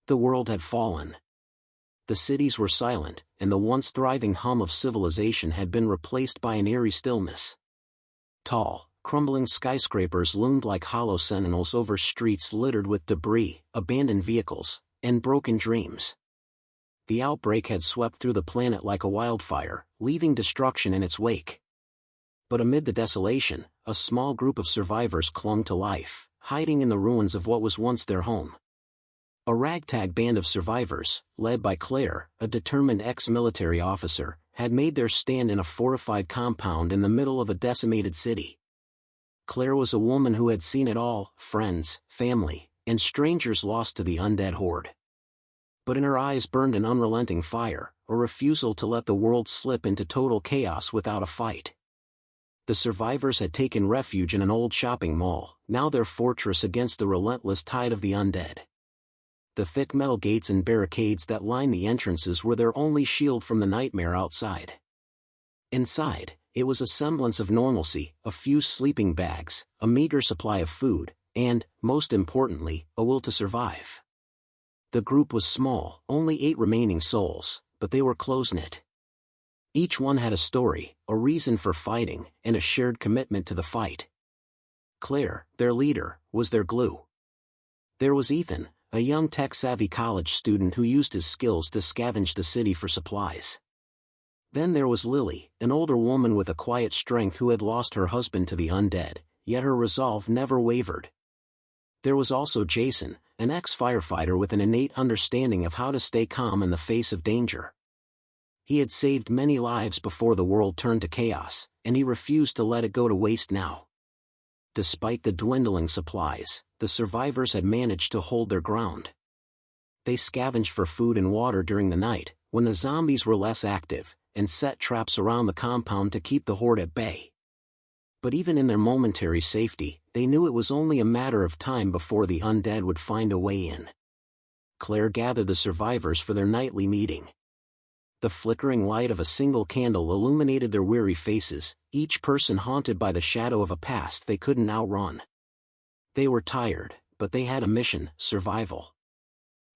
The world had fallen. The cities were silent, and the once thriving hum of civilization had been replaced by an eerie stillness. Tall, crumbling skyscrapers loomed like hollow sentinels over streets littered with debris, abandoned vehicles, and broken dreams. The outbreak had swept through the planet like a wildfire, leaving destruction in its wake. But amid the desolation, a small group of survivors clung to life, hiding in the ruins of what was once their home. A ragtag band of survivors, led by Claire, a determined ex-military officer, had made their stand in a fortified compound in the middle of a decimated city. Claire was a woman who had seen it all: friends, family, and strangers lost to the undead horde. But in her eyes burned an unrelenting fire, a refusal to let the world slip into total chaos without a fight. The survivors had taken refuge in an old shopping mall, now their fortress against the relentless tide of the undead. The thick metal gates and barricades that lined the entrances were their only shield from the nightmare outside. Inside, it was a semblance of normalcy: a few sleeping bags, a meager supply of food, and, most importantly, a will to survive. The group was small, only 8 remaining souls, but they were close-knit. Each one had a story, a reason for fighting, and a shared commitment to the fight. Claire, their leader, was their glue. There was Ethan, a young tech-savvy college student who used his skills to scavenge the city for supplies. Then there was Lily, an older woman with a quiet strength who had lost her husband to the undead, yet her resolve never wavered. There was also Jason, an ex-firefighter with an innate understanding of how to stay calm in the face of danger. He had saved many lives before the world turned to chaos, and he refused to let it go to waste now. Despite the dwindling supplies, the survivors had managed to hold their ground. They scavenged for food and water during the night, when the zombies were less active, and set traps around the compound to keep the horde at bay. But even in their momentary safety, they knew it was only a matter of time before the undead would find a way in. Claire gathered the survivors for their nightly meeting. The flickering light of a single candle illuminated their weary faces, each person haunted by the shadow of a past they couldn't outrun. They were tired, but they had a mission: survival.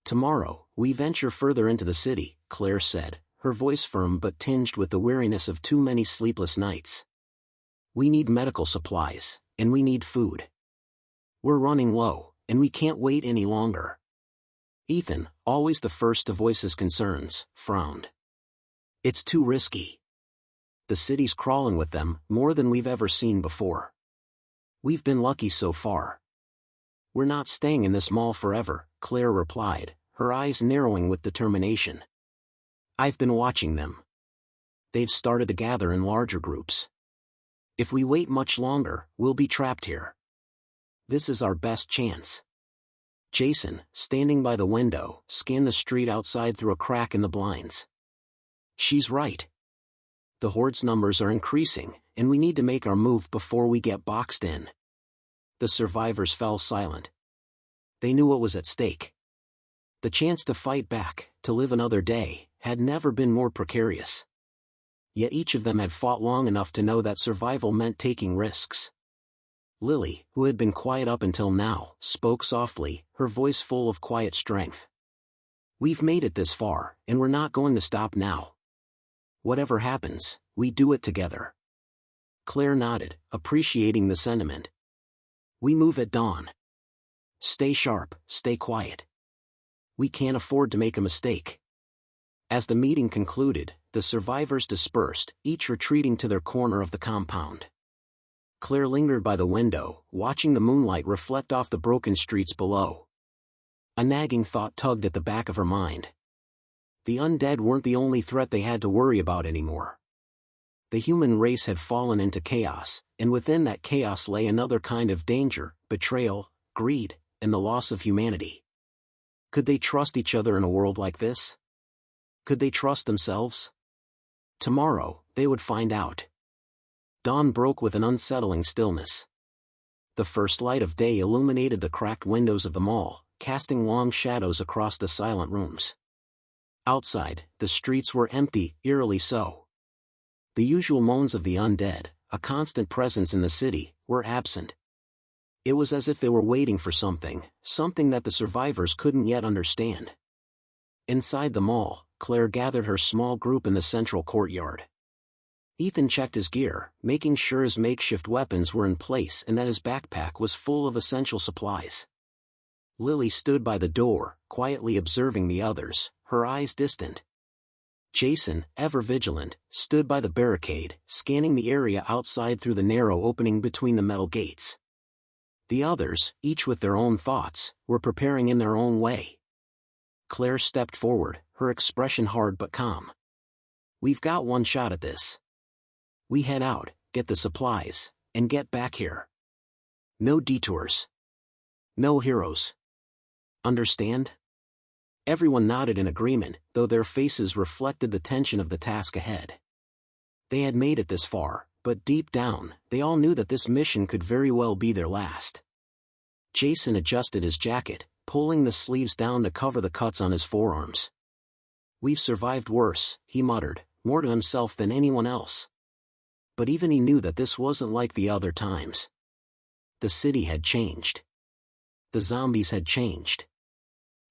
"Tomorrow, we venture further into the city," Claire said, her voice firm but tinged with the weariness of too many sleepless nights. "We need medical supplies, and we need food. We're running low, and we can't wait any longer." Ethan, always the first to voice his concerns, frowned. "It's too risky. The city's crawling with them, more than we've ever seen before. We've been lucky so far." "We're not staying in this mall forever," Claire replied, her eyes narrowing with determination. "I've been watching them. They've started to gather in larger groups. If we wait much longer, we'll be trapped here. This is our best chance." Jason, standing by the window, scanned the street outside through a crack in the blinds. "She's right. The horde's numbers are increasing, and we need to make our move before we get boxed in." The survivors fell silent. They knew what was at stake. The chance to fight back, to live another day, had never been more precarious. Yet each of them had fought long enough to know that survival meant taking risks. Lily, who had been quiet up until now, spoke softly, her voice full of quiet strength. "We've made it this far, and we're not going to stop now. Whatever happens, we do it together." Claire nodded, appreciating the sentiment. "We move at dawn. Stay sharp, stay quiet. We can't afford to make a mistake." As the meeting concluded, the survivors dispersed, each retreating to their corner of the compound. Claire lingered by the window, watching the moonlight reflect off the broken streets below. A nagging thought tugged at the back of her mind. The undead weren't the only threat they had to worry about anymore. The human race had fallen into chaos, and within that chaos lay another kind of danger: betrayal, greed, and the loss of humanity. Could they trust each other in a world like this? Could they trust themselves? Tomorrow, they would find out. Dawn broke with an unsettling stillness. The first light of day illuminated the cracked windows of the mall, casting long shadows across the silent rooms. Outside, the streets were empty, eerily so. The usual moans of the undead, a constant presence in the city, were absent. It was as if they were waiting for something that the survivors couldn't yet understand. Inside the mall, Claire gathered her small group in the central courtyard. Ethan checked his gear, making sure his makeshift weapons were in place and that his backpack was full of essential supplies. Lily stood by the door, quietly observing the others, her eyes distant. Jason, ever vigilant, stood by the barricade, scanning the area outside through the narrow opening between the metal gates. The others, each with their own thoughts, were preparing in their own way. Claire stepped forward, her expression hard but calm. "We've got one shot at this. We head out, get the supplies, and get back here. No detours. No heroes. Understand?" Everyone nodded in agreement, though their faces reflected the tension of the task ahead. They had made it this far, but deep down, they all knew that this mission could very well be their last. Jason adjusted his jacket, pulling the sleeves down to cover the cuts on his forearms. "We've survived worse," he muttered, more to himself than anyone else. But even he knew that this wasn't like the other times. The city had changed. The zombies had changed.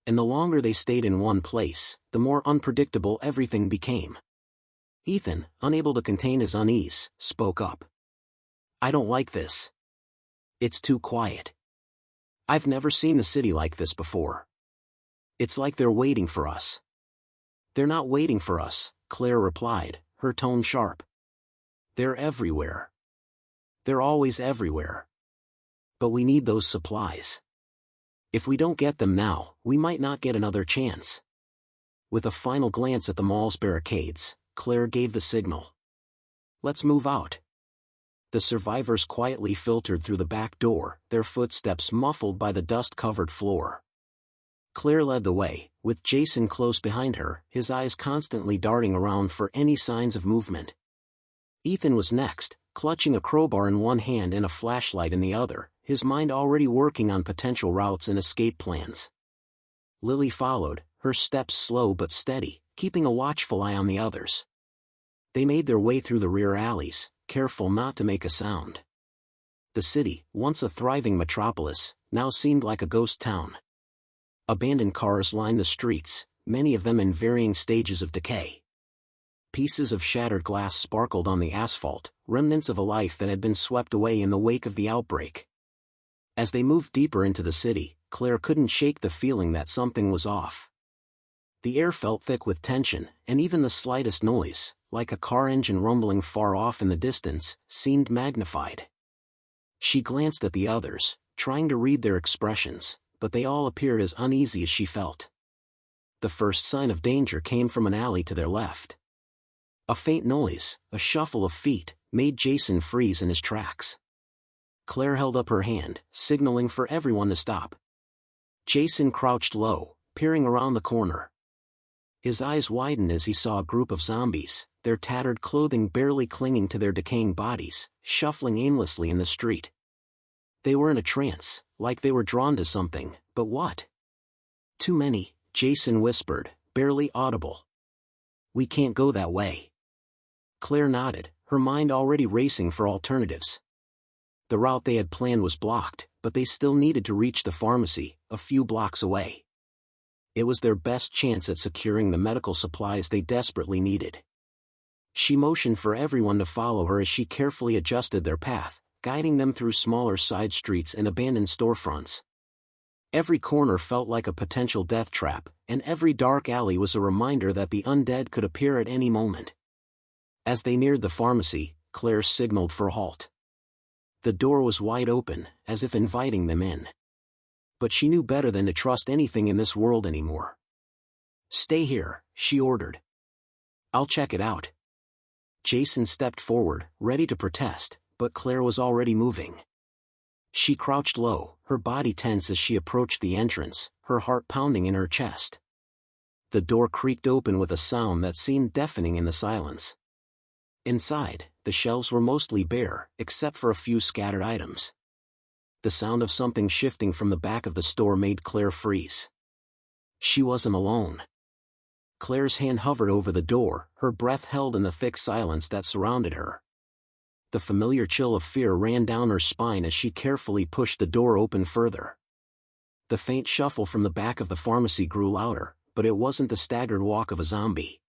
And the longer they stayed in one place, the more unpredictable everything became. Ethan, unable to contain his unease, spoke up. "I don't like this. It's too quiet. I've never seen the city like this before. It's like they're waiting for us." "They're not waiting for us," Claire replied, her tone sharp. "They're everywhere. They're always everywhere. But we need those supplies. If we don't get them now, we might not get another chance." With a final glance at the mall's barricades, Claire gave the signal. "Let's move out." The survivors quietly filtered through the back door, their footsteps muffled by the dust-covered floor. Claire led the way, with Jason close behind her, his eyes constantly darting around for any signs of movement. Ethan was next, clutching a crowbar in one hand and a flashlight in the other, his mind already working on potential routes and escape plans. Lily followed, her steps slow but steady, keeping a watchful eye on the others. They made their way through the rear alleys, careful not to make a sound. The city, once a thriving metropolis, now seemed like a ghost town. Abandoned cars lined the streets, many of them in varying stages of decay. Pieces of shattered glass sparkled on the asphalt, remnants of a life that had been swept away in the wake of the outbreak. As they moved deeper into the city, Claire couldn't shake the feeling that something was off. The air felt thick with tension, and even the slightest noise, like a car engine rumbling far off in the distance, seemed magnified. She glanced at the others, trying to read their expressions, but they all appeared as uneasy as she felt. The first sign of danger came from an alley to their left. A faint noise, a shuffle of feet, made Jason freeze in his tracks. Claire held up her hand, signaling for everyone to stop. Jason crouched low, peering around the corner. His eyes widened as he saw a group of zombies, their tattered clothing barely clinging to their decaying bodies, shuffling aimlessly in the street. They were in a trance, like they were drawn to something, but what? "Too many," Jason whispered, barely audible. "We can't go that way." Claire nodded, her mind already racing for alternatives. The route they had planned was blocked, but they still needed to reach the pharmacy, a few blocks away. It was their best chance at securing the medical supplies they desperately needed. She motioned for everyone to follow her as she carefully adjusted their path, guiding them through smaller side streets and abandoned storefronts. Every corner felt like a potential death trap, and every dark alley was a reminder that the undead could appear at any moment. As they neared the pharmacy, Claire signaled for a halt. The door was wide open, as if inviting them in. But she knew better than to trust anything in this world anymore. "Stay here," she ordered. "I'll check it out." Jason stepped forward, ready to protest, but Claire was already moving. She crouched low, her body tense as she approached the entrance, her heart pounding in her chest. The door creaked open with a sound that seemed deafening in the silence. Inside, the shelves were mostly bare, except for a few scattered items. The sound of something shifting from the back of the store made Claire freeze. She wasn't alone. Claire's hand hovered over the door, her breath held in the thick silence that surrounded her. The familiar chill of fear ran down her spine as she carefully pushed the door open further. The faint shuffle from the back of the pharmacy grew louder, but it wasn't the staggered walk of a zombie.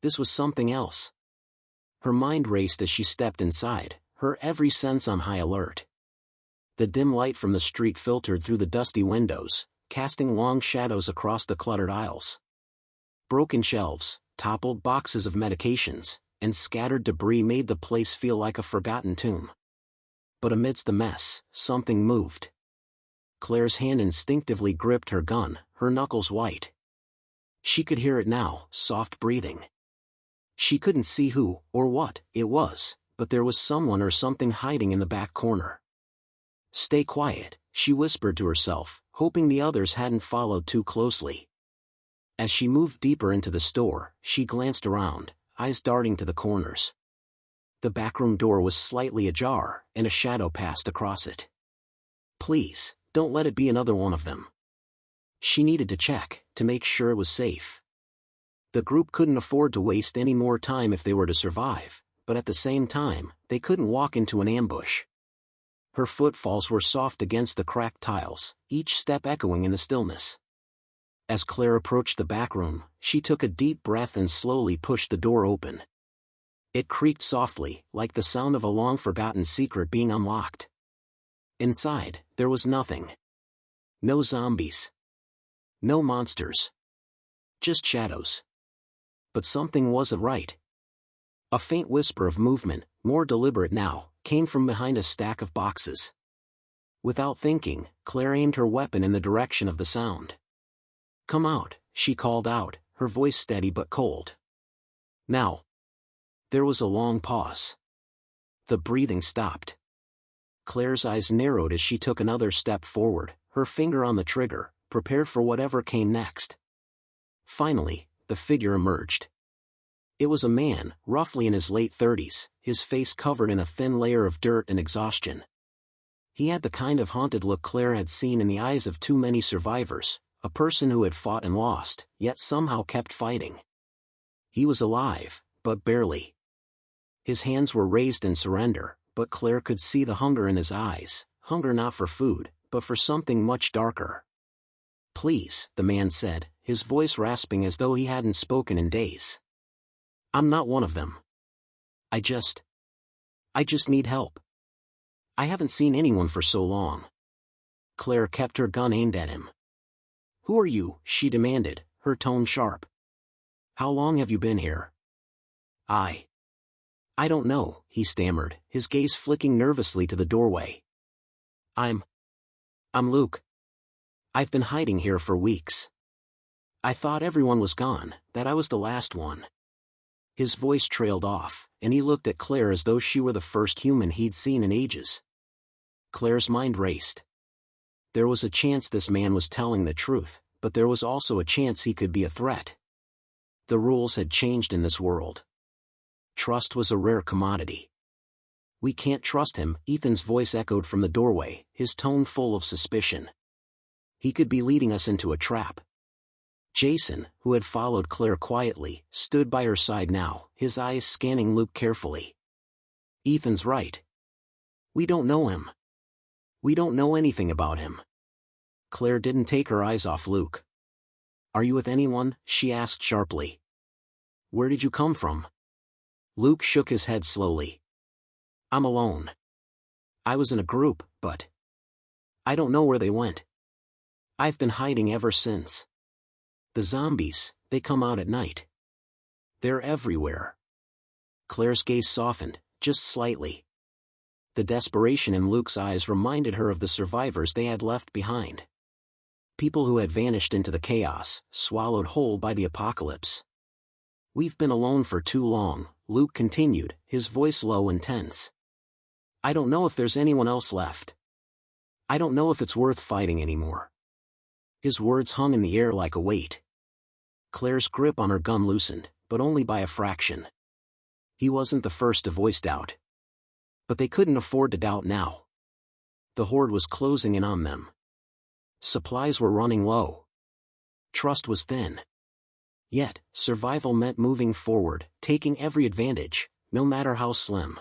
This was something else. Her mind raced as she stepped inside, her every sense on high alert. The dim light from the street filtered through the dusty windows, casting long shadows across the cluttered aisles. Broken shelves, toppled boxes of medications, and scattered debris made the place feel like a forgotten tomb. But amidst the mess, something moved. Claire's hand instinctively gripped her gun, her knuckles white. She could hear it now, soft breathing. She couldn't see who, or what, it was, but there was someone or something hiding in the back corner. "Stay quiet," she whispered to herself, hoping the others hadn't followed too closely. As she moved deeper into the store, she glanced around, eyes darting to the corners. The backroom door was slightly ajar, and a shadow passed across it. "Please, don't let it be another one of them." She needed to check, to make sure it was safe. The group couldn't afford to waste any more time if they were to survive, but at the same time, they couldn't walk into an ambush. Her footfalls were soft against the cracked tiles, each step echoing in the stillness. As Claire approached the back room, she took a deep breath and slowly pushed the door open. It creaked softly, like the sound of a long-forgotten secret being unlocked. Inside, there was nothing. No zombies. No monsters. Just shadows. But something wasn't right. A faint whisper of movement, more deliberate now, came from behind a stack of boxes. Without thinking, Claire aimed her weapon in the direction of the sound. "Come out," she called out, her voice steady but cold. "Now." There was a long pause. The breathing stopped. Claire's eyes narrowed as she took another step forward, her finger on the trigger, prepared for whatever came next. Finally, the figure emerged. It was a man, roughly in his late 30s, his face covered in a thin layer of dirt and exhaustion. He had the kind of haunted look Claire had seen in the eyes of too many survivors, a person who had fought and lost, yet somehow kept fighting. He was alive, but barely. His hands were raised in surrender, but Claire could see the hunger in his eyes, hunger not for food, but for something much darker. "Please," the man said, his voice rasping as though he hadn't spoken in days. "I'm not one of them. I just need help. I haven't seen anyone for so long." Claire kept her gun aimed at him. "Who are you?" she demanded, her tone sharp. "How long have you been here?" I don't know," he stammered, his gaze flicking nervously to the doorway. I'm Luke. I've been hiding here for weeks. I thought everyone was gone, that I was the last one." His voice trailed off, and he looked at Claire as though she were the first human he'd seen in ages. Claire's mind raced. There was a chance this man was telling the truth, but there was also a chance he could be a threat. The rules had changed in this world. Trust was a rare commodity. "We can't trust him," Ethan's voice echoed from the doorway, his tone full of suspicion. "He could be leading us into a trap." Jason, who had followed Claire quietly, stood by her side now, his eyes scanning Luke carefully. "Ethan's right. We don't know him. We don't know anything about him." Claire didn't take her eyes off Luke. "Are you with anyone?" she asked sharply. "Where did you come from?" Luke shook his head slowly. "I'm alone. I was in a group, but I don't know where they went. I've been hiding ever since. The zombies, they come out at night. They're everywhere." Claire's gaze softened, just slightly. The desperation in Luke's eyes reminded her of the survivors they had left behind. People who had vanished into the chaos, swallowed whole by the apocalypse. "We've been alone for too long," Luke continued, his voice low and tense. "I don't know if there's anyone else left. I don't know if it's worth fighting anymore." His words hung in the air like a weight. Claire's grip on her gun loosened, but only by a fraction. He wasn't the first to voice doubt. But they couldn't afford to doubt now. The horde was closing in on them. Supplies were running low. Trust was thin. Yet, survival meant moving forward, taking every advantage, no matter how slim.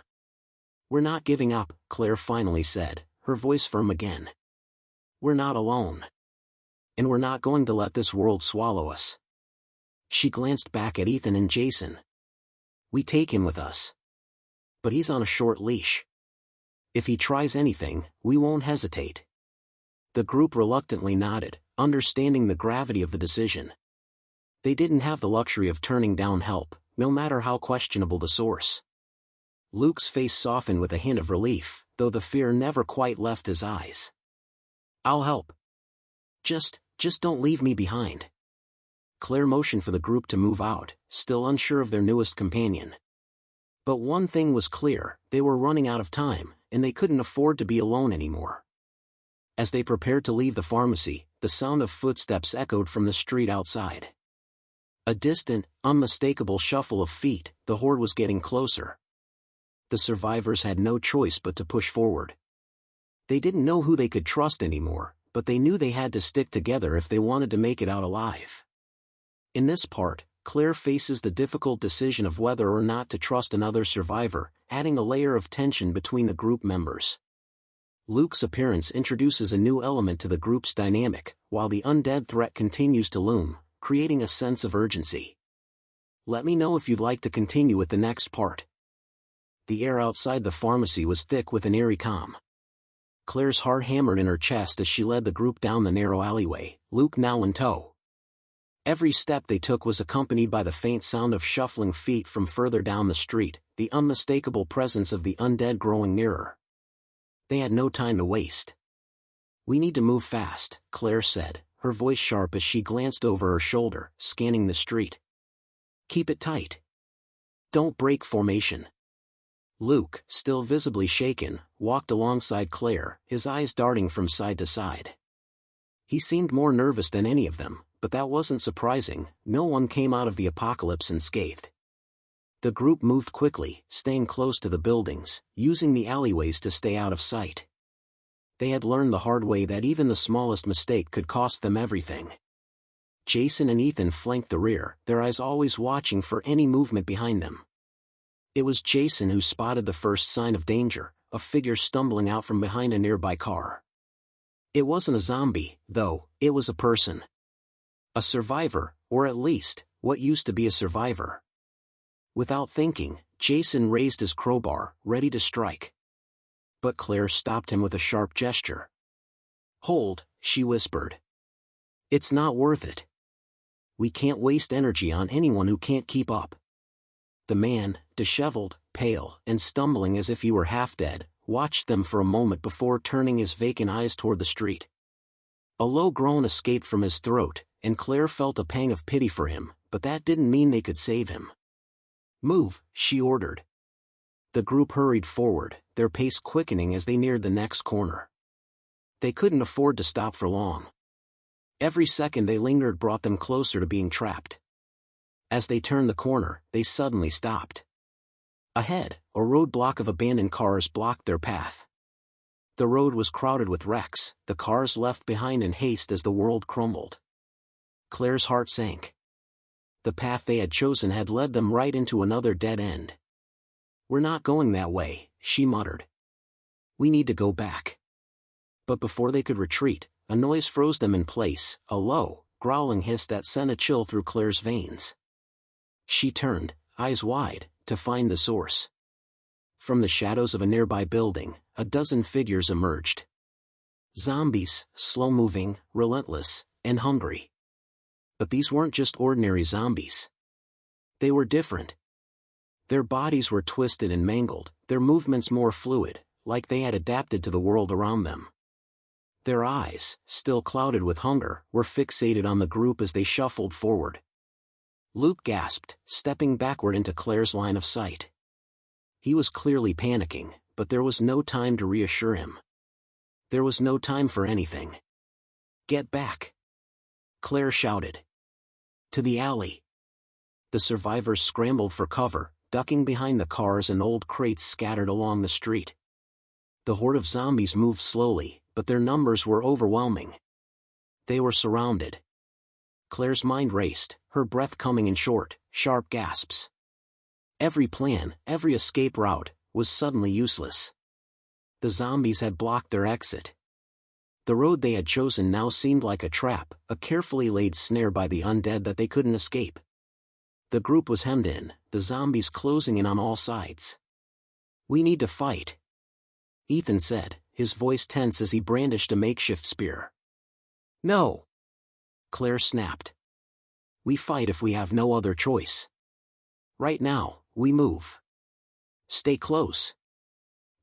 "We're not giving up," Claire finally said, her voice firm again. "We're not alone." and we're not going to let this world swallow us. She glanced back at Ethan and Jason. We take him with us. But he's on a short leash. If he tries anything, we won't hesitate. The group reluctantly nodded, understanding the gravity of the decision. They didn't have the luxury of turning down help, no matter how questionable the source. Luke's face softened with a hint of relief, though the fear never quite left his eyes. I'll help. Just don't leave me behind. Claire motioned for the group to move out, still unsure of their newest companion. But one thing was clear, they were running out of time, and they couldn't afford to be alone anymore. As they prepared to leave the pharmacy, the sound of footsteps echoed from the street outside. A distant, unmistakable shuffle of feet, the horde was getting closer. The survivors had no choice but to push forward. They didn't know who they could trust anymore, but they knew they had to stick together if they wanted to make it out alive. In this part, Claire faces the difficult decision of whether or not to trust another survivor, adding a layer of tension between the group members. Luke's appearance introduces a new element to the group's dynamic, while the undead threat continues to loom, creating a sense of urgency. Let me know if you'd like to continue with the next part. The air outside the pharmacy was thick with an eerie calm. Claire's heart hammered in her chest as she led the group down the narrow alleyway, Luke now in tow. Every step they took was accompanied by the faint sound of shuffling feet from further down the street, the unmistakable presence of the undead growing nearer. They had no time to waste. We need to move fast, Claire said, her voice sharp as she glanced over her shoulder, scanning the street. Keep it tight. Don't break formation. Luke, still visibly shaken, walked alongside Claire, his eyes darting from side to side. He seemed more nervous than any of them, but that wasn't surprising, no one came out of the apocalypse unscathed. The group moved quickly, staying close to the buildings, using the alleyways to stay out of sight. They had learned the hard way that even the smallest mistake could cost them everything. Jason and Ethan flanked the rear, their eyes always watching for any movement behind them. It was Jason who spotted the first sign of danger, a figure stumbling out from behind a nearby car. It wasn't a zombie, though, it was a person. A survivor, or at least, what used to be a survivor. Without thinking, Jason raised his crowbar, ready to strike. But Claire stopped him with a sharp gesture. Hold, she whispered. It's not worth it. We can't waste energy on anyone who can't keep up. The man, disheveled, pale, and stumbling as if he were half dead, watched them for a moment before turning his vacant eyes toward the street. A low groan escaped from his throat, and Claire felt a pang of pity for him, but that didn't mean they could save him. Move, she ordered. The group hurried forward, their pace quickening as they neared the next corner. They couldn't afford to stop for long. Every second they lingered brought them closer to being trapped. As they turned the corner, they suddenly stopped. Ahead, a roadblock of abandoned cars blocked their path. The road was crowded with wrecks, the cars left behind in haste as the world crumbled. Claire's heart sank. The path they had chosen had led them right into another dead end. We're not going that way, she muttered. We need to go back. But before they could retreat, a noise froze them in place, a low, growling hiss that sent a chill through Claire's veins. She turned, eyes wide, to find the source. From the shadows of a nearby building, a dozen figures emerged. Zombies, slow-moving, relentless, and hungry. But these weren't just ordinary zombies. They were different. Their bodies were twisted and mangled, their movements more fluid, like they had adapted to the world around them. Their eyes, still clouded with hunger, were fixated on the group as they shuffled forward. Luke gasped, stepping backward into Claire's line of sight. He was clearly panicking, but there was no time to reassure him. There was no time for anything. Get back! Claire shouted. To the alley. The survivors scrambled for cover, ducking behind the cars and old crates scattered along the street. The horde of zombies moved slowly, but their numbers were overwhelming. They were surrounded. Claire's mind raced, her breath coming in short, sharp gasps. Every plan, every escape route, was suddenly useless. The zombies had blocked their exit. The road they had chosen now seemed like a trap, a carefully laid snare by the undead that they couldn't escape. The group was hemmed in, the zombies closing in on all sides. "We need to fight," Ethan said, his voice tense as he brandished a makeshift spear. "No," Claire snapped. "We fight if we have no other choice. Right now, we move. Stay close."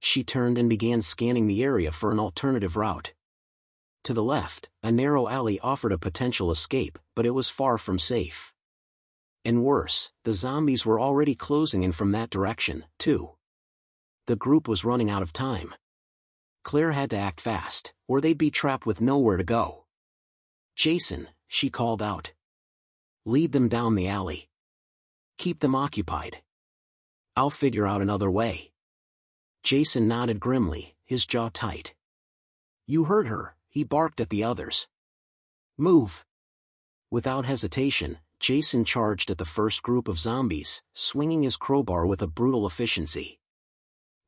She turned and began scanning the area for an alternative route. To the left, a narrow alley offered a potential escape, but it was far from safe. And worse, the zombies were already closing in from that direction, too. The group was running out of time. Claire had to act fast, or they'd be trapped with nowhere to go. "Jason," she called out. "Lead them down the alley. Keep them occupied. I'll figure out another way." Jason nodded grimly, his jaw tight. "You heard her," he barked at the others. "Move." Without hesitation, Jason charged at the first group of zombies, swinging his crowbar with a brutal efficiency.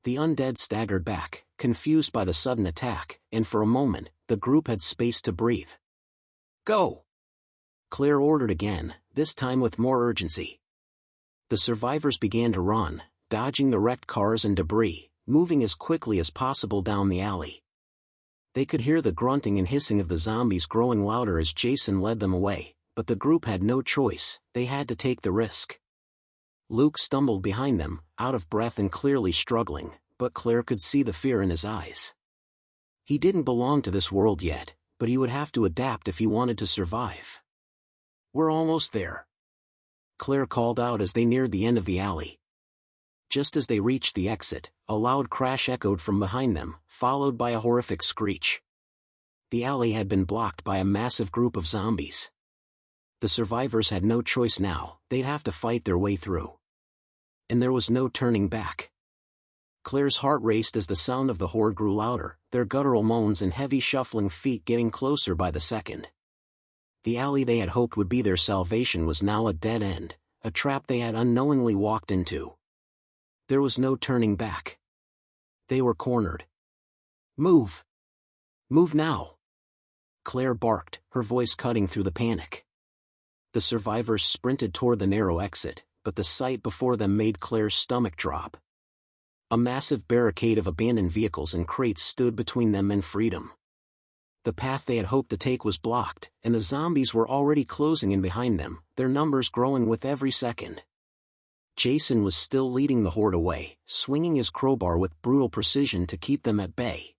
The undead staggered back, confused by the sudden attack, and for a moment, the group had space to breathe. "Go!" Claire ordered again, this time with more urgency. The survivors began to run, dodging the wrecked cars and debris, moving as quickly as possible down the alley. They could hear the grunting and hissing of the zombies growing louder as Jason led them away, but the group had no choice, they had to take the risk. Luke stumbled behind them, out of breath and clearly struggling, but Claire could see the fear in his eyes. He didn't belong to this world yet, but he would have to adapt if he wanted to survive. "We're almost there," Claire called out as they neared the end of the alley. Just as they reached the exit, a loud crash echoed from behind them, followed by a horrific screech. The alley had been blocked by a massive group of zombies. The survivors had no choice now, they'd have to fight their way through. And there was no turning back. Claire's heart raced as the sound of the horde grew louder, their guttural moans and heavy shuffling feet getting closer by the second. The alley they had hoped would be their salvation was now a dead end, a trap they had unknowingly walked into. There was no turning back. They were cornered. "Move! Move now!" Claire barked, her voice cutting through the panic. The survivors sprinted toward the narrow exit, but the sight before them made Claire's stomach drop. A massive barricade of abandoned vehicles and crates stood between them and freedom. The path they had hoped to take was blocked, and the zombies were already closing in behind them, their numbers growing with every second. Jason was still leading the horde away, swinging his crowbar with brutal precision to keep them at bay.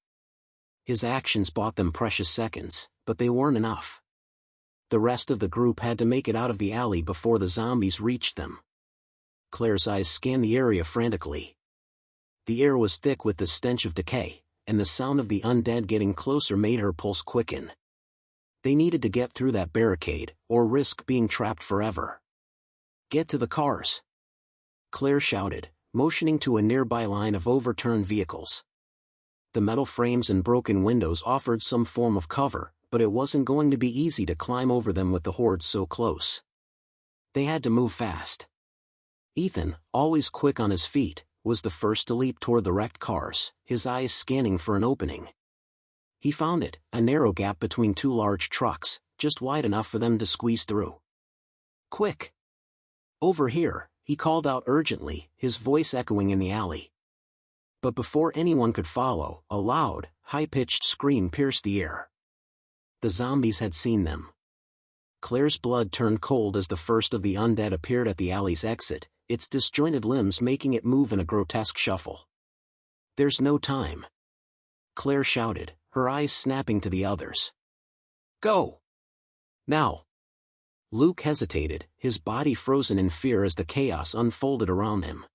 His actions bought them precious seconds, but they weren't enough. The rest of the group had to make it out of the alley before the zombies reached them. Claire's eyes scanned the area frantically. The air was thick with the stench of decay, and the sound of the undead getting closer made her pulse quicken. They needed to get through that barricade, or risk being trapped forever. "Get to the cars!" Claire shouted, motioning to a nearby line of overturned vehicles. The metal frames and broken windows offered some form of cover, but it wasn't going to be easy to climb over them with the horde so close. They had to move fast. Ethan, always quick on his feet, was the first to leap toward the wrecked cars, his eyes scanning for an opening. He found it, a narrow gap between two large trucks, just wide enough for them to squeeze through. "Quick! Over here," he called out urgently, his voice echoing in the alley. But before anyone could follow, a loud, high-pitched scream pierced the air. The zombies had seen them. Claire's blood turned cold as the first of the undead appeared at the alley's exit, its disjointed limbs making it move in a grotesque shuffle. "There's no time," Claire shouted, her eyes snapping to the others. "Go! Now!" Luke hesitated, his body frozen in fear as the chaos unfolded around him.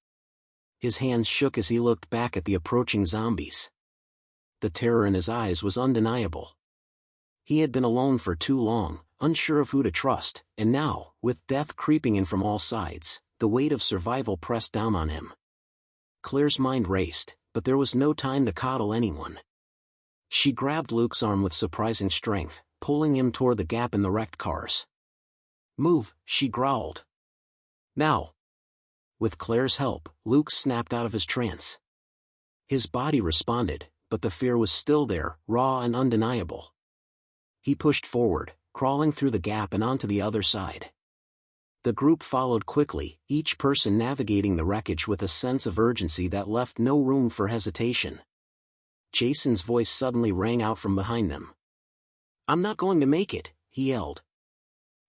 His hands shook as he looked back at the approaching zombies. The terror in his eyes was undeniable. He had been alone for too long, unsure of who to trust, and now, with death creeping in from all sides, the weight of survival pressed down on him. Claire's mind raced, but there was no time to coddle anyone. She grabbed Luke's arm with surprising strength, pulling him toward the gap in the wrecked cars. "Move," she growled. "Now!" With Claire's help, Luke snapped out of his trance. His body responded, but the fear was still there, raw and undeniable. He pushed forward, crawling through the gap and onto the other side. The group followed quickly, each person navigating the wreckage with a sense of urgency that left no room for hesitation. Jason's voice suddenly rang out from behind them. "I'm not going to make it," he yelled.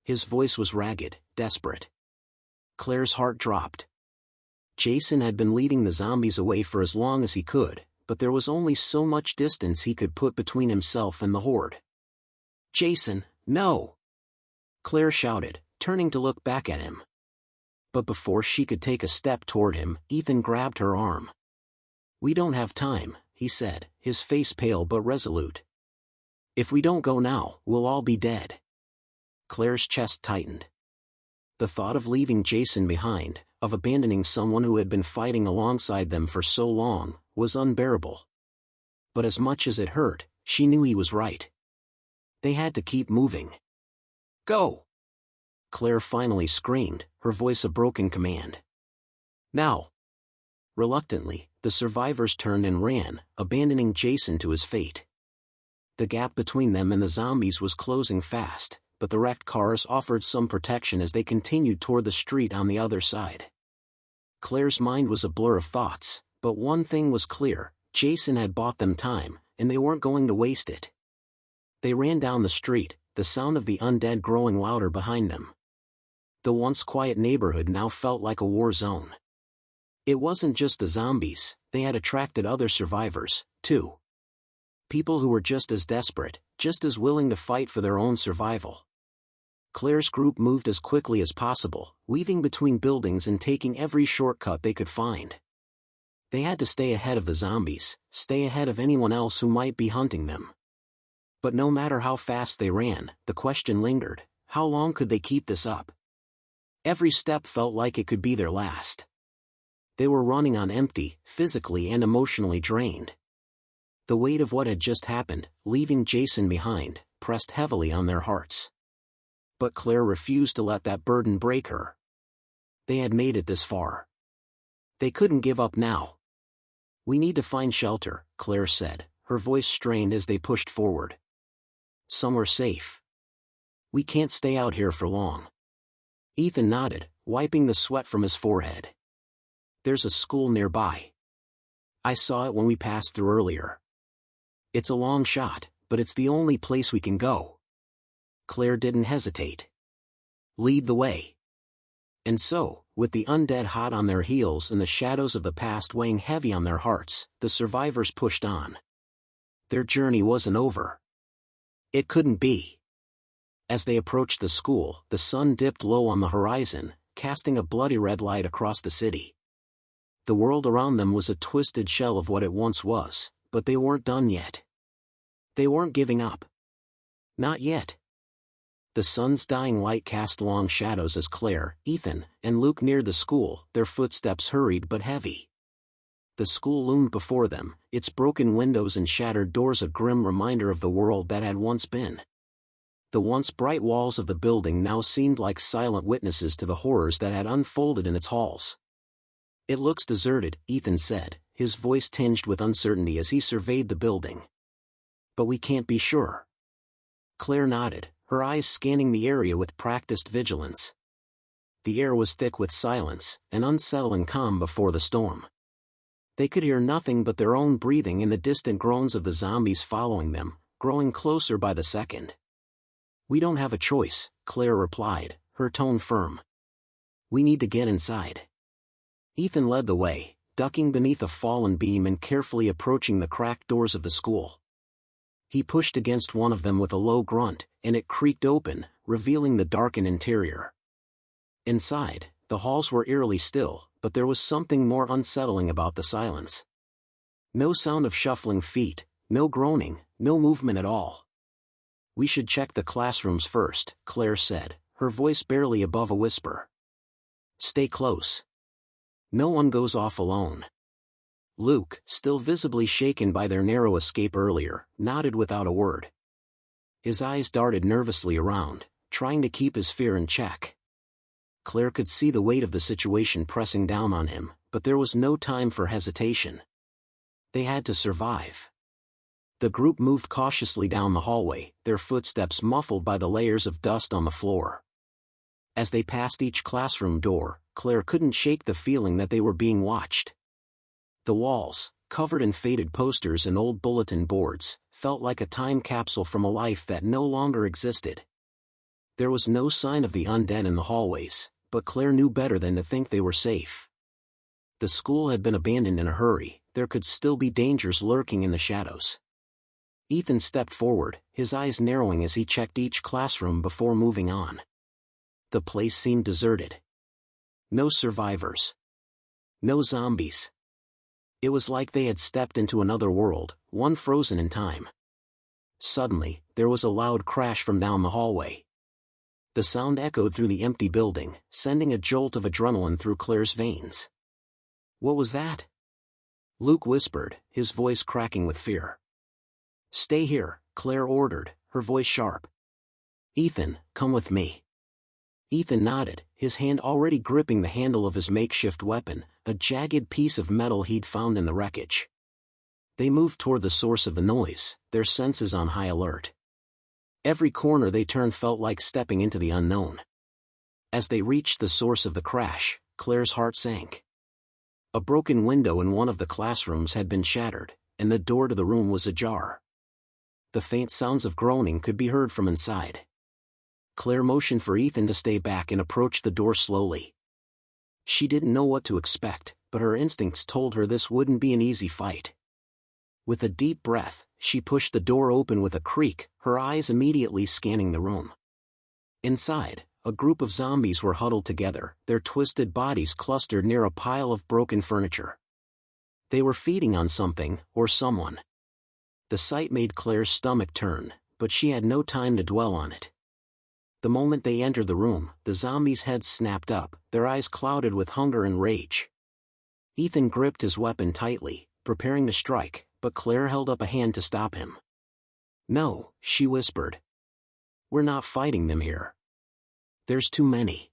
His voice was ragged, desperate. Claire's heart dropped. Jason had been leading the zombies away for as long as he could, but there was only so much distance he could put between himself and the horde. "Jason, no!" Claire shouted, turning to look back at him. But before she could take a step toward him, Ethan grabbed her arm. "We don't have time," he said, his face pale but resolute. "If we don't go now, we'll all be dead." Claire's chest tightened. The thought of leaving Jason behind, of abandoning someone who had been fighting alongside them for so long, was unbearable. But as much as it hurt, she knew he was right. They had to keep moving. "Go!" Claire finally screamed, her voice a broken command. "Now!" Reluctantly, the survivors turned and ran, abandoning Jason to his fate. The gap between them and the zombies was closing fast, but the wrecked cars offered some protection as they continued toward the street on the other side. Claire's mind was a blur of thoughts, but one thing was clear: Jason had bought them time, and they weren't going to waste it. They ran down the street, the sound of the undead growing louder behind them. The once quiet neighborhood now felt like a war zone. It wasn't just the zombies, they had attracted other survivors, too. People who were just as desperate, just as willing to fight for their own survival. Claire's group moved as quickly as possible, weaving between buildings and taking every shortcut they could find. They had to stay ahead of the zombies, stay ahead of anyone else who might be hunting them. But no matter how fast they ran, the question lingered: how long could they keep this up? Every step felt like it could be their last. They were running on empty, physically and emotionally drained. The weight of what had just happened, leaving Jason behind, pressed heavily on their hearts. But Claire refused to let that burden break her. They had made it this far. They couldn't give up now. "We need to find shelter," Claire said, her voice strained as they pushed forward. "Somewhere safe. We can't stay out here for long." Ethan nodded, wiping the sweat from his forehead. "There's a school nearby. I saw it when we passed through earlier. It's a long shot, but it's the only place we can go." Claire didn't hesitate. "Lead the way." And so, with the undead hot on their heels and the shadows of the past weighing heavy on their hearts, the survivors pushed on. Their journey wasn't over. It couldn't be. As they approached the school, the sun dipped low on the horizon, casting a bloody red light across the city. The world around them was a twisted shell of what it once was, but they weren't done yet. They weren't giving up. Not yet. The sun's dying light cast long shadows as Claire, Ethan, and Luke neared the school, their footsteps hurried but heavy. The school loomed before them, its broken windows and shattered doors a grim reminder of the world that had once been. The once bright walls of the building now seemed like silent witnesses to the horrors that had unfolded in its halls. "It looks deserted," Ethan said, his voice tinged with uncertainty as he surveyed the building. "But we can't be sure." Claire nodded, her eyes scanning the area with practiced vigilance. The air was thick with silence, an unsettling calm before the storm. They could hear nothing but their own breathing and the distant groans of the zombies following them, growing closer by the second. "We don't have a choice," Claire replied, her tone firm. "We need to get inside." Ethan led the way, ducking beneath a fallen beam and carefully approaching the cracked doors of the school. He pushed against one of them with a low grunt, and it creaked open, revealing the darkened interior. Inside, the halls were eerily still, but there was something more unsettling about the silence. No sound of shuffling feet, no groaning, no movement at all. "We should check the classrooms first," Claire said, her voice barely above a whisper. "Stay close. No one goes off alone." Luke, still visibly shaken by their narrow escape earlier, nodded without a word. His eyes darted nervously around, trying to keep his fear in check. Claire could see the weight of the situation pressing down on him, but there was no time for hesitation. They had to survive. The group moved cautiously down the hallway, their footsteps muffled by the layers of dust on the floor. As they passed each classroom door, Claire couldn't shake the feeling that they were being watched. The walls, covered in faded posters and old bulletin boards, felt like a time capsule from a life that no longer existed. There was no sign of the undead in the hallways, but Claire knew better than to think they were safe. The school had been abandoned in a hurry, there could still be dangers lurking in the shadows. Ethan stepped forward, his eyes narrowing as he checked each classroom before moving on. The place seemed deserted. No survivors. No zombies. It was like they had stepped into another world, one frozen in time. Suddenly, there was a loud crash from down the hallway. The sound echoed through the empty building, sending a jolt of adrenaline through Claire's veins. What was that? Luke whispered, his voice cracking with fear. Stay here, Claire ordered, her voice sharp. Ethan, come with me. Ethan nodded, his hand already gripping the handle of his makeshift weapon, a jagged piece of metal he'd found in the wreckage. They moved toward the source of the noise, their senses on high alert. Every corner they turned felt like stepping into the unknown. As they reached the source of the crash, Claire's heart sank. A broken window in one of the classrooms had been shattered, and the door to the room was ajar. The faint sounds of groaning could be heard from inside. Claire motioned for Ethan to stay back and approached the door slowly. She didn't know what to expect, but her instincts told her this wouldn't be an easy fight. With a deep breath, she pushed the door open with a creak, her eyes immediately scanning the room. Inside, a group of zombies were huddled together, their twisted bodies clustered near a pile of broken furniture. They were feeding on something, or someone. The sight made Claire's stomach turn, but she had no time to dwell on it. The moment they entered the room, the zombies' heads snapped up, their eyes clouded with hunger and rage. Ethan gripped his weapon tightly, preparing to strike, but Claire held up a hand to stop him. No, she whispered. We're not fighting them here. There's too many.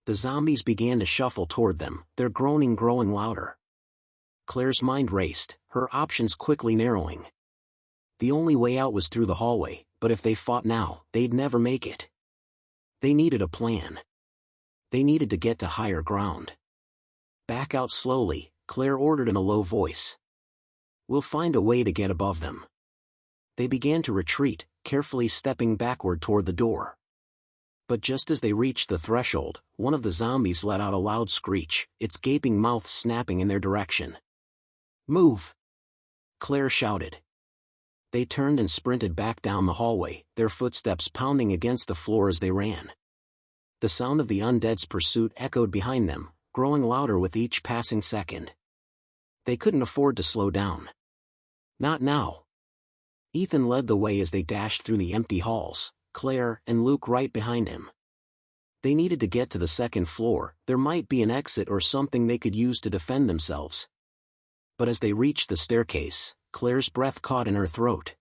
The zombies began to shuffle toward them, their groaning growing louder. Claire's mind raced, her options quickly narrowing. The only way out was through the hallway, but if they fought now, they'd never make it. They needed a plan. They needed to get to higher ground. Back out slowly, Claire ordered in a low voice. We'll find a way to get above them. They began to retreat, carefully stepping backward toward the door. But just as they reached the threshold, one of the zombies let out a loud screech, its gaping mouth snapping in their direction. Move! Claire shouted. They turned and sprinted back down the hallway, their footsteps pounding against the floor as they ran. The sound of the undead's pursuit echoed behind them, growing louder with each passing second. They couldn't afford to slow down. Not now. Ethan led the way as they dashed through the empty halls, Claire and Luke right behind him. They needed to get to the second floor, there might be an exit or something they could use to defend themselves. But as they reached the staircase, Claire's breath caught in her throat.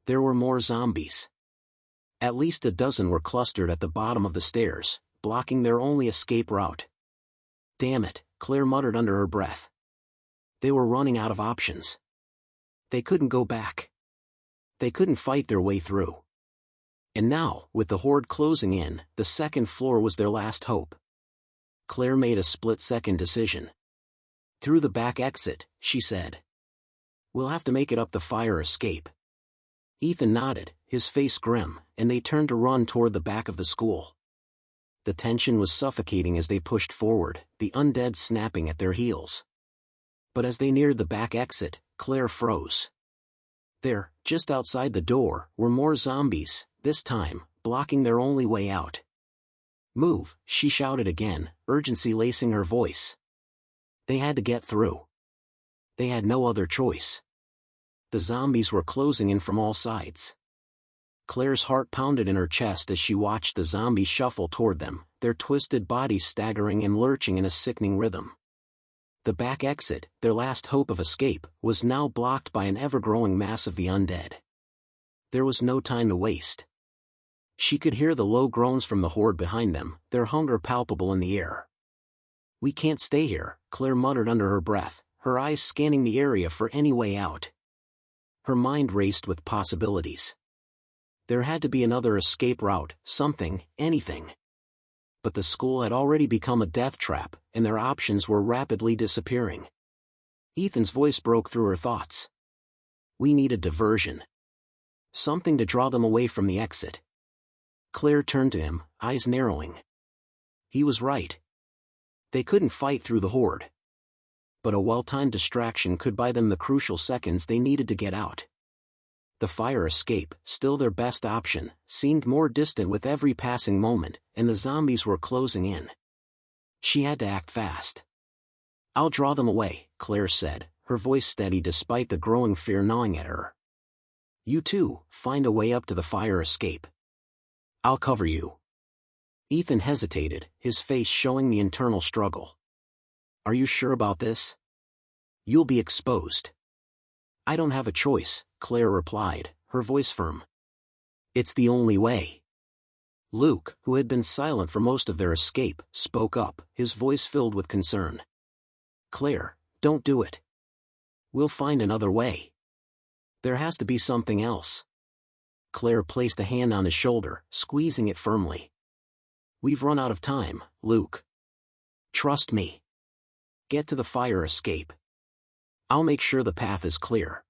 There were more zombies. At least a dozen were clustered at the bottom of the stairs, blocking their only escape route. Damn it, Claire muttered under her breath. They were running out of options. They couldn't go back. They couldn't fight their way through. And now, with the horde closing in, the second floor was their last hope. Claire made a split-second decision. Through the back exit, she said. We'll have to make it up the fire escape. Ethan nodded, his face grim, and they turned to run toward the back of the school. The tension was suffocating as they pushed forward, the undead snapping at their heels. But as they neared the back exit, Claire froze. There, just outside the door, were more zombies, this time, blocking their only way out. Move, she shouted again, urgency lacing her voice. They had to get through. They had no other choice. The zombies were closing in from all sides. Claire's heart pounded in her chest as she watched the zombies shuffle toward them, their twisted bodies staggering and lurching in a sickening rhythm. The back exit, their last hope of escape, was now blocked by an ever-growing mass of the undead. There was no time to waste. She could hear the low groans from the horde behind them, their hunger palpable in the air. We can't stay here, Claire muttered under her breath, her eyes scanning the area for any way out. Her mind raced with possibilities. There had to be another escape route, something, anything. But the school had already become a death trap, and their options were rapidly disappearing. Ethan's voice broke through her thoughts. We need a diversion. Something to draw them away from the exit. Claire turned to him, eyes narrowing. He was right. They couldn't fight through the horde. But a well-timed distraction could buy them the crucial seconds they needed to get out. The fire escape, still their best option, seemed more distant with every passing moment, and the zombies were closing in. She had to act fast. I'll draw them away, Claire said, her voice steady despite the growing fear gnawing at her. You too, find a way up to the fire escape. I'll cover you. Ethan hesitated, his face showing the internal struggle. Are you sure about this? You'll be exposed. I don't have a choice, Claire replied, her voice firm. It's the only way. Luke, who had been silent for most of their escape, spoke up, his voice filled with concern. Claire, don't do it. We'll find another way. There has to be something else. Claire placed a hand on his shoulder, squeezing it firmly. We've run out of time, Luke. Trust me. Get to the fire escape. I'll make sure the path is clear.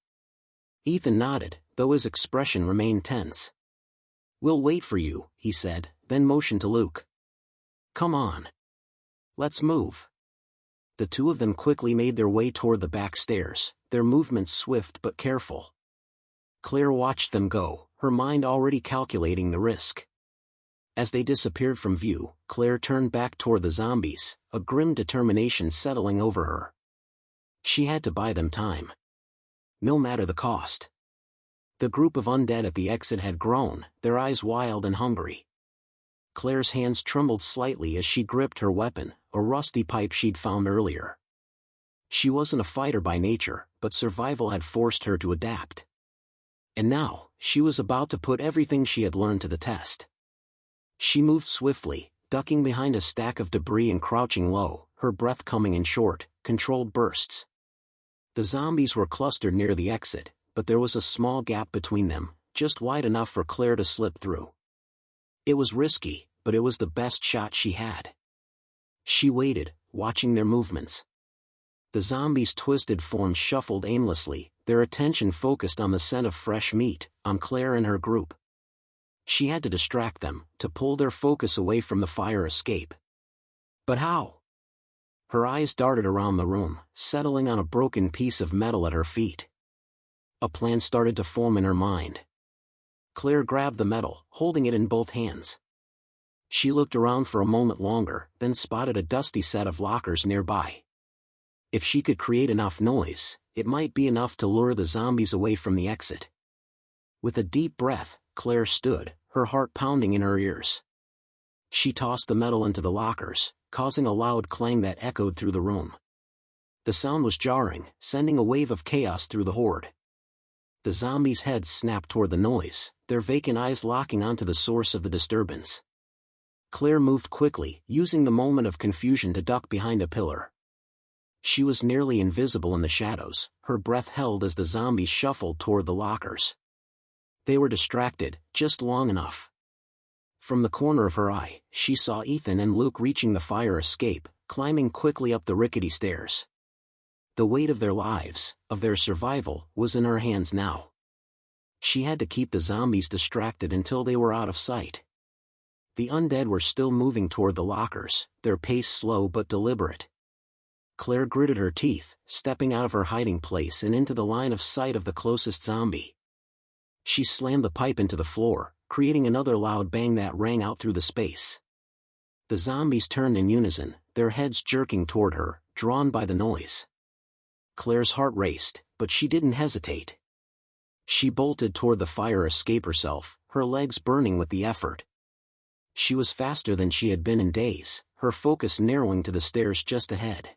Ethan nodded, though his expression remained tense. We'll wait for you, he said, then motioned to Luke. Come on. Let's move. The two of them quickly made their way toward the back stairs, their movements swift but careful. Claire watched them go, her mind already calculating the risk. As they disappeared from view, Claire turned back toward the zombies, a grim determination settling over her. She had to buy them time. No matter the cost. The group of undead at the exit had grown, their eyes wild and hungry. Claire's hands trembled slightly as she gripped her weapon, a rusty pipe she'd found earlier. She wasn't a fighter by nature, but survival had forced her to adapt. And now, she was about to put everything she had learned to the test. She moved swiftly, ducking behind a stack of debris and crouching low, her breath coming in short, controlled bursts. The zombies were clustered near the exit, but there was a small gap between them, just wide enough for Claire to slip through. It was risky, but it was the best shot she had. She waited, watching their movements. The zombies' twisted forms shuffled aimlessly, their attention focused on the scent of fresh meat, on Claire and her group. She had to distract them, to pull their focus away from the fire escape. But how? Her eyes darted around the room, settling on a broken piece of metal at her feet. A plan started to form in her mind. Claire grabbed the metal, holding it in both hands. She looked around for a moment longer, then spotted a dusty set of lockers nearby. If she could create enough noise, it might be enough to lure the zombies away from the exit. With a deep breath, Claire stood, her heart pounding in her ears. She tossed the metal into the lockers, causing a loud clang that echoed through the room. The sound was jarring, sending a wave of chaos through the horde. The zombies' heads snapped toward the noise, their vacant eyes locking onto the source of the disturbance. Claire moved quickly, using the moment of confusion to duck behind a pillar. She was nearly invisible in the shadows, her breath held as the zombies shuffled toward the lockers. They were distracted, just long enough. From the corner of her eye, she saw Ethan and Luke reaching the fire escape, climbing quickly up the rickety stairs. The weight of their lives, of their survival, was in her hands now. She had to keep the zombies distracted until they were out of sight. The undead were still moving toward the lockers, their pace slow but deliberate. Claire gritted her teeth, stepping out of her hiding place and into the line of sight of the closest zombie. She slammed the pipe into the floor, creating another loud bang that rang out through the space. The zombies turned in unison, their heads jerking toward her, drawn by the noise. Claire's heart raced, but she didn't hesitate. She bolted toward the fire escape herself, her legs burning with the effort. She was faster than she had been in days, her focus narrowing to the stairs just ahead.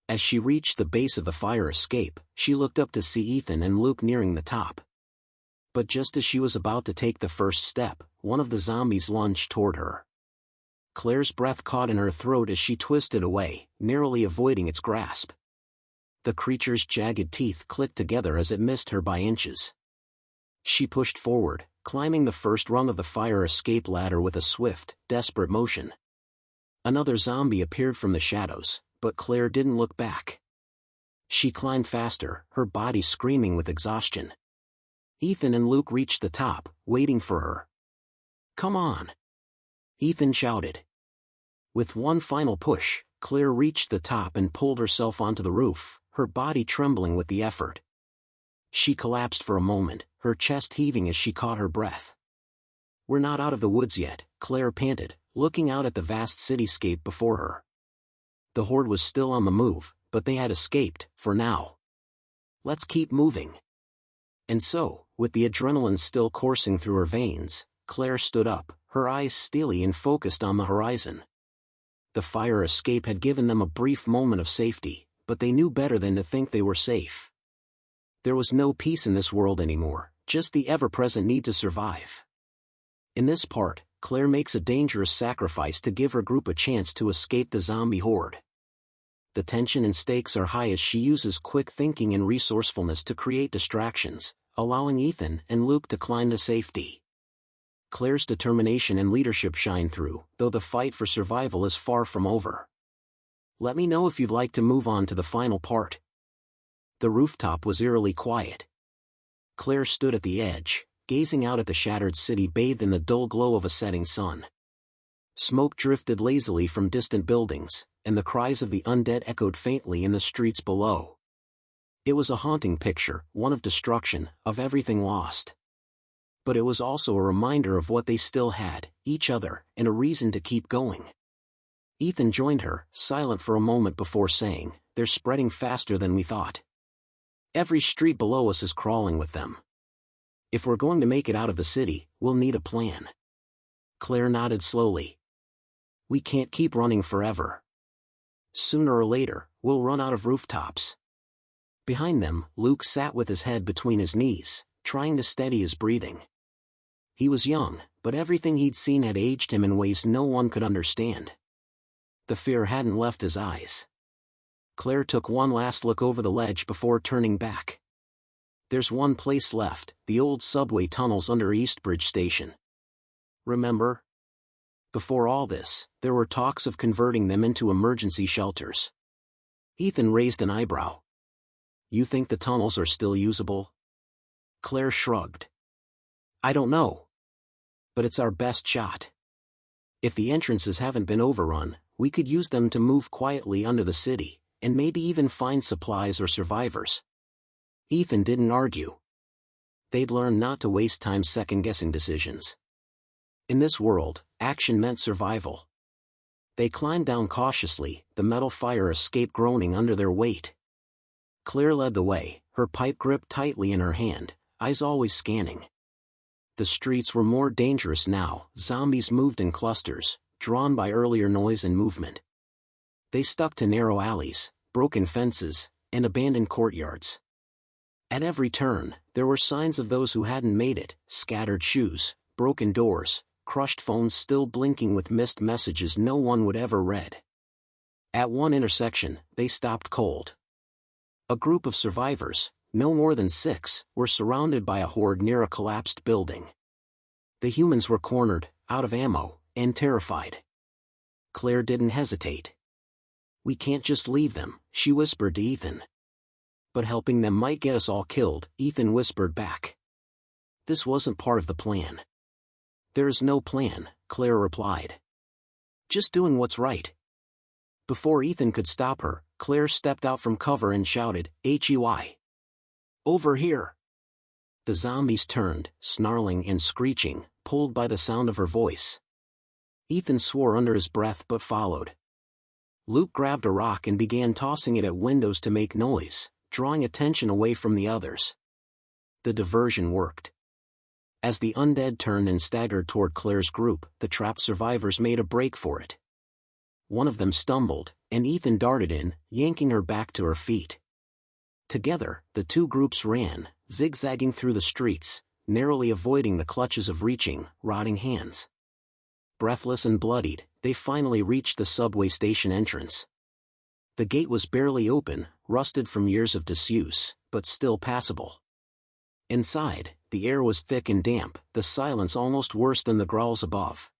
As she reached the base of the fire escape, she looked up to see Ethan and Luke nearing the top. But just as she was about to take the first step, one of the zombies lunged toward her. Claire's breath caught in her throat as she twisted away, narrowly avoiding its grasp. The creature's jagged teeth clicked together as it missed her by inches. She pushed forward, climbing the first rung of the fire escape ladder with a swift, desperate motion. Another zombie appeared from the shadows, but Claire didn't look back. She climbed faster, her body screaming with exhaustion. Ethan and Luke reached the top, waiting for her. "Come on!" Ethan shouted. With one final push, Claire reached the top and pulled herself onto the roof, her body trembling with the effort. She collapsed for a moment, her chest heaving as she caught her breath. "We're not out of the woods yet," Claire panted, looking out at the vast cityscape before her. The horde was still on the move, but they had escaped, for now. "Let's keep moving." And so, with the adrenaline still coursing through her veins, Claire stood up, her eyes steely and focused on the horizon. The fire escape had given them a brief moment of safety, but they knew better than to think they were safe. There was no peace in this world anymore, just the ever-present need to survive. In this part, Claire makes a dangerous sacrifice to give her group a chance to escape the zombie horde. The tension and stakes are high as she uses quick thinking and resourcefulness to create distractions, allowing Ethan and Luke to climb to safety. Claire's determination and leadership shine through, though the fight for survival is far from over. Let me know if you'd like to move on to the final part. The rooftop was eerily quiet. Claire stood at the edge, gazing out at the shattered city bathed in the dull glow of a setting sun. Smoke drifted lazily from distant buildings, and the cries of the undead echoed faintly in the streets below. It was a haunting picture, one of destruction, of everything lost. But it was also a reminder of what they still had, each other, and a reason to keep going. Ethan joined her, silent for a moment before saying, "They're spreading faster than we thought. Every street below us is crawling with them. If we're going to make it out of the city, we'll need a plan." Claire nodded slowly. "We can't keep running forever. Sooner or later, we'll run out of rooftops." Behind them, Luke sat with his head between his knees, trying to steady his breathing. He was young, but everything he'd seen had aged him in ways no one could understand. The fear hadn't left his eyes. Claire took one last look over the ledge before turning back. "There's one place left, the old subway tunnels under Eastbridge Station. Remember? Before all this, there were talks of converting them into emergency shelters." Ethan raised an eyebrow. "You think the tunnels are still usable?" Claire shrugged. "I don't know. But it's our best shot. If the entrances haven't been overrun, we could use them to move quietly under the city, and maybe even find supplies or survivors." Ethan didn't argue. They'd learned not to waste time second-guessing decisions. In this world, action meant survival. They climbed down cautiously, the metal fire escape groaning under their weight. Claire led the way, her pipe gripped tightly in her hand, eyes always scanning. The streets were more dangerous now, zombies moved in clusters, drawn by earlier noise and movement. They stuck to narrow alleys, broken fences, and abandoned courtyards. At every turn, there were signs of those who hadn't made it, scattered shoes, broken doors, crushed phones still blinking with missed messages no one would ever read. At one intersection, they stopped cold. A group of survivors, no more than 6, were surrounded by a horde near a collapsed building. The humans were cornered, out of ammo, and terrified. Claire didn't hesitate. "We can't just leave them," she whispered to Ethan. "But helping them might get us all killed," Ethan whispered back. "This wasn't part of the plan." "There is no plan," Claire replied. "Just doing what's right." Before Ethan could stop her, Claire stepped out from cover and shouted, "Hey! Over here!" The zombies turned, snarling and screeching, pulled by the sound of her voice. Ethan swore under his breath but followed. Luke grabbed a rock and began tossing it at windows to make noise, drawing attention away from the others. The diversion worked. As the undead turned and staggered toward Claire's group, the trapped survivors made a break for it. One of them stumbled, and Ethan darted in, yanking her back to her feet. Together, the two groups ran, zigzagging through the streets, narrowly avoiding the clutches of reaching, rotting hands. Breathless and bloodied, they finally reached the subway station entrance. The gate was barely open, rusted from years of disuse, but still passable. Inside, the air was thick and damp, the silence almost worse than the growls above.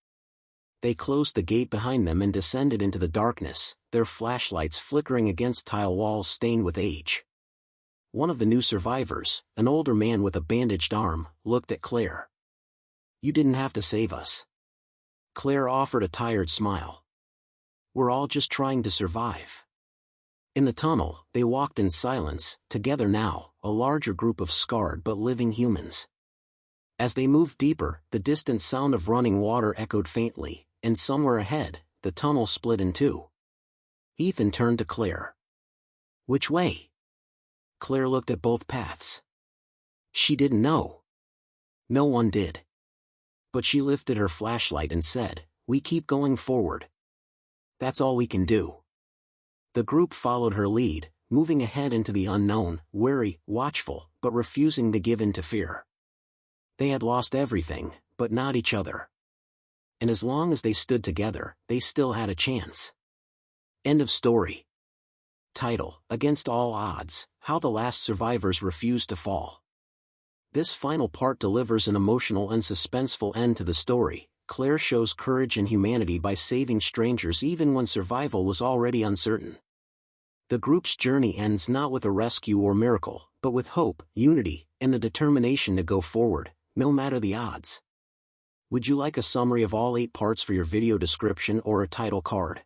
They closed the gate behind them and descended into the darkness, their flashlights flickering against tile walls stained with age. One of the new survivors, an older man with a bandaged arm, looked at Claire. "You didn't have to save us." Claire offered a tired smile. "We're all just trying to survive." In the tunnel, they walked in silence, together now, a larger group of scarred but living humans. As they moved deeper, the distant sound of running water echoed faintly, and somewhere ahead, the tunnel split in two. Ethan turned to Claire. "Which way?" Claire looked at both paths. She didn't know. No one did. But she lifted her flashlight and said, "We keep going forward. That's all we can do." The group followed her lead, moving ahead into the unknown, wary, watchful, but refusing to give in to fear. They had lost everything, but not each other. And as long as they stood together, they still had a chance. End of story. Title: Against All Odds, How the Last Survivors Refused to Fall. This final part delivers an emotional and suspenseful end to the story. Claire shows courage and humanity by saving strangers even when survival was already uncertain. The group's journey ends not with a rescue or miracle, but with hope, unity, and the determination to go forward, no matter the odds. Would you like a summary of all 8 parts for your video description or a title card?